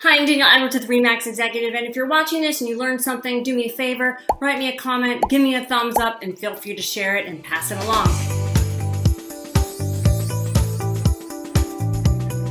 Hi, I'm Danielle Edwards with Remax Executive, and if you're watching this and you learned something, do me a favor, write me a comment, give me a thumbs up, and feel free to share it and pass it along.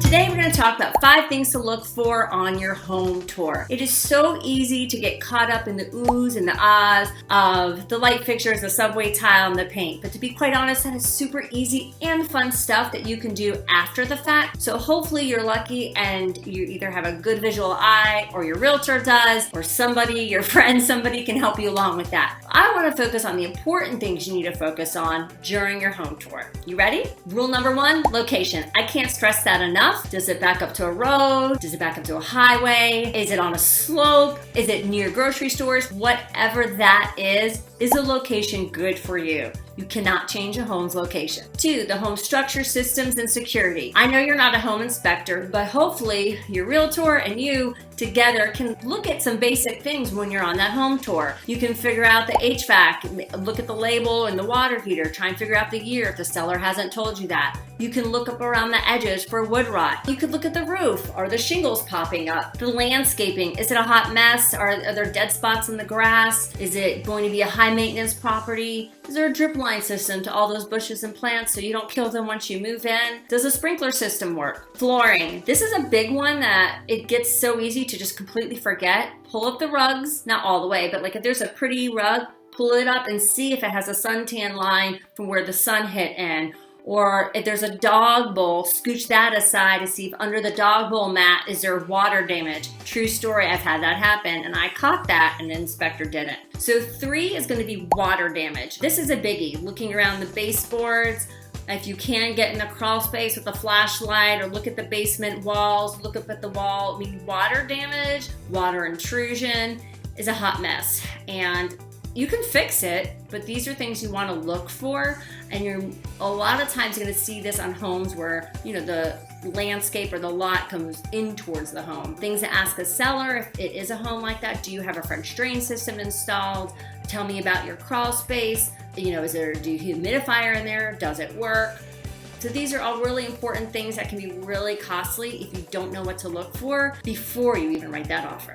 Today we're going to talk about 5 things to look for on your home tour. It is so easy to get caught up in the oohs and the ahs of the light fixtures, the subway tile, and the paint. But to be quite honest, that is super easy and fun stuff that you can do after the fact. So hopefully you're lucky and you either have a good visual eye, or your realtor does, or somebody, your friend, somebody can help you along with that. I want to focus on the important things you need to focus on during your home tour. You ready? Rule number 1, location. I can't stress that enough. Does it back up to a road? Does it back up to a highway? Is it on a slope? Is it near grocery stores? Whatever that is the location good for you? You cannot change a home's location. 2, the home structure, systems, and security. I know you're not a home inspector, but hopefully your realtor and you together can look at some basic things when you're on that home tour. You can figure out the HVAC, look at the label and the water heater, try and figure out the year if the seller hasn't told you that. You can look up around the edges for wood rot. You could look at the roof. Are the shingles popping up? The landscaping, is it a hot mess? Are there dead spots in the grass? Is it going to be a high maintenance property? Is there a drip line system to all those bushes and plants so you don't kill them once you move in? Does a sprinkler system work? Flooring. This is a big one that it gets so easy to just completely forget. Pull up the rugs, not all the way, but like if there's a pretty rug, pull it up and see if it has a suntan line from where the sun hit in. Or if there's a dog bowl, scooch that aside to see if under the dog bowl mat is there water damage. True story, I've had that happen and I caught that and the inspector didn't. So 3 is going to be water damage. This is a biggie. Looking around the baseboards, if you can get in a crawl space with a flashlight or look at the basement walls, look up at the wall. I mean, water damage, water intrusion is a hot mess. And you can fix it, but these are things you want to look for, and you're a lot of times going to see this on homes where, you know, the landscape or the lot comes in towards the home. Things to ask a seller if it is a home like that. Do you have a French drain system installed? Tell me about your crawl space. You know, is there a dehumidifier in there? Does it work? So these are all really important things that can be really costly if you don't know what to look for before you even write that offer.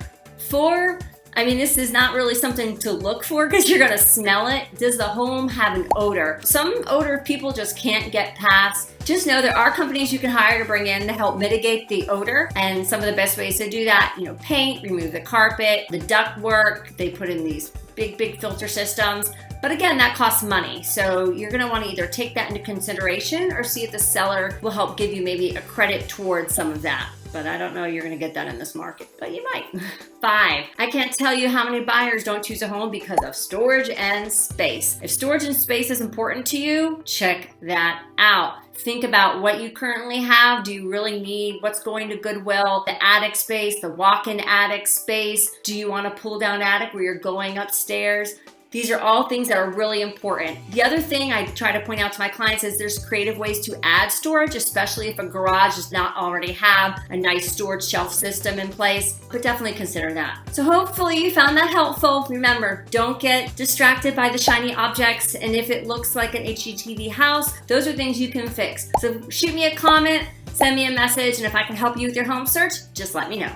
4, I mean, this is not really something to look for because you're gonna smell it. Does the home have an odor? Some odor people just can't get past. Just know there are companies you can hire to bring in to help mitigate the odor. And some of the best ways to do that, you know, paint, remove the carpet, the duct work. They put in these big filter systems. But again, that costs money. So you're gonna wanna either take that into consideration or see if the seller will help give you maybe a credit towards some of that. But I don't know you're gonna get that in this market, but you might. 5, I can't tell you how many buyers don't choose a home because of storage and space. If storage and space is important to you, check that out. Think about what you currently have. Do you really need what's going to Goodwill? The attic space, the walk-in attic space. Do you want a pull-down attic where you're going upstairs? These are all things that are really important. The other thing I try to point out to my clients is there's creative ways to add storage, especially if a garage does not already have a nice storage shelf system in place, but definitely consider that. So hopefully you found that helpful. Remember, don't get distracted by the shiny objects, and if it looks like an HGTV house, those are things you can fix. So shoot me a comment, send me a message, and if I can help you with your home search, just let me know.